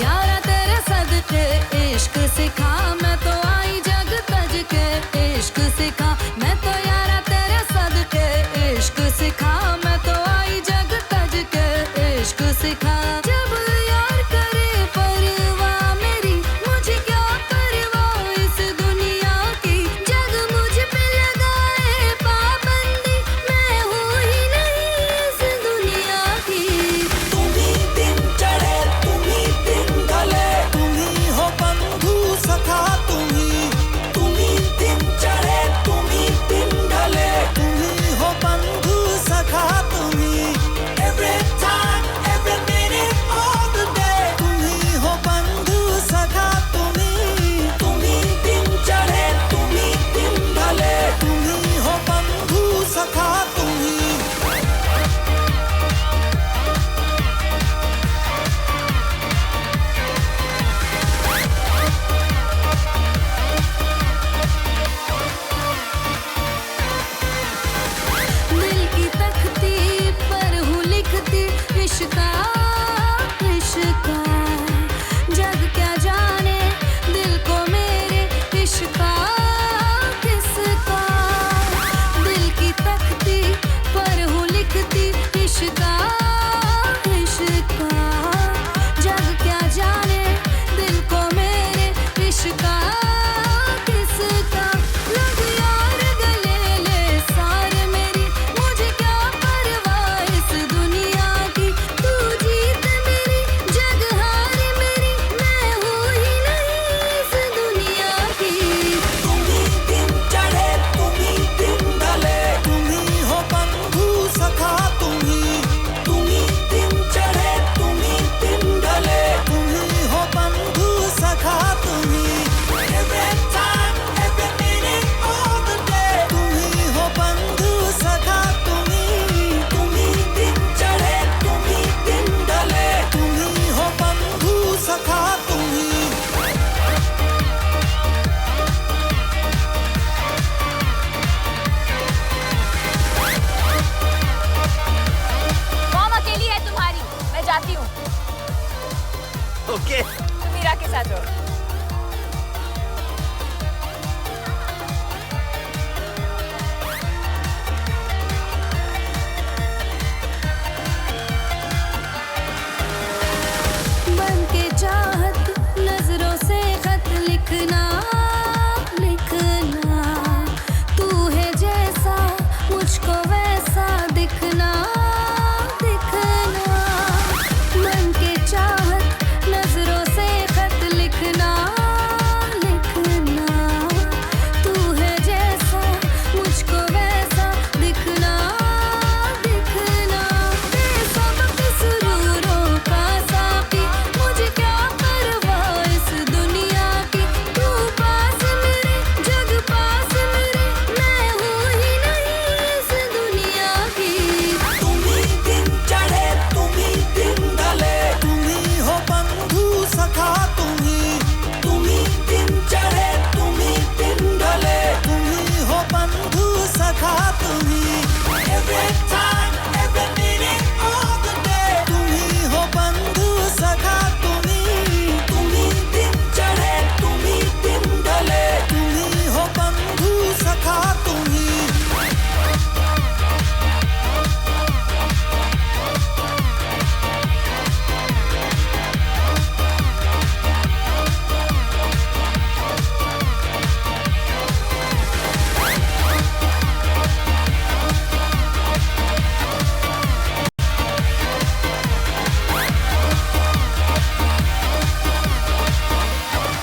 यारा तेरे सदके इश्क सिखा, मैं तो आई जग तज के इश्क सिखा। मैं तो यारा तेरे सदके इश्क सिखा, मैं तो आई जग तज के इश्क सिखा। जब यार करे परवाह मेरी, मुझे क्या परवाह इस दुनिया की। जग मुझ पे लगाए पाबंदी, मैं हूँ ही नहीं इस दुनिया की। तुम ही दिन चढ़े तुम ही दिन ढले, तुम ही हो बंधु सखा तुम ही दिन चढ़े तुम ही दिन ढले, तुम ही हो बंधु सखा तुम ही। Every time, every minute of the day, तुम ही हो बंधु सखा तुम ही दिन चढ़े तुम ही दिन ढले, तुम ही हो बंधु सखा तुम ही। दिल की तख्ती पर हूँ लिखती इश्का इश्का। जग क्या जाने दिल को मेरे इश्का किसका। दिल की तख्ती पर हूँ लिखती इश्का इश्का। जग क्या जाने दिल को मेरे इश्का किसका। लग यार गले ले सारे मेरी, मुझे क्या परवाह इस दुनिया की। तू जीत मेरी जग हार मेरी, मैं हूँ ही नहीं इस दुनिया की। तुम ही दिन चढ़े तुम ही दिन ढले, तुम ही हो बंधु सखा तुम ही दिन चढ़े तुम ही दिन ढले, तुम ही हो बंधु सखा तुम ही। Every time, every minute of the day, तुम ही हो बंधु सखा तुम ही दिन चढ़े तुम ही दिन ढले, तुम ही हो बंधु सखा तुम ही। मॉम अकेली है तुम्हारी, मैं जाती हूँ। ओके तुम मीरा के साथ रहो।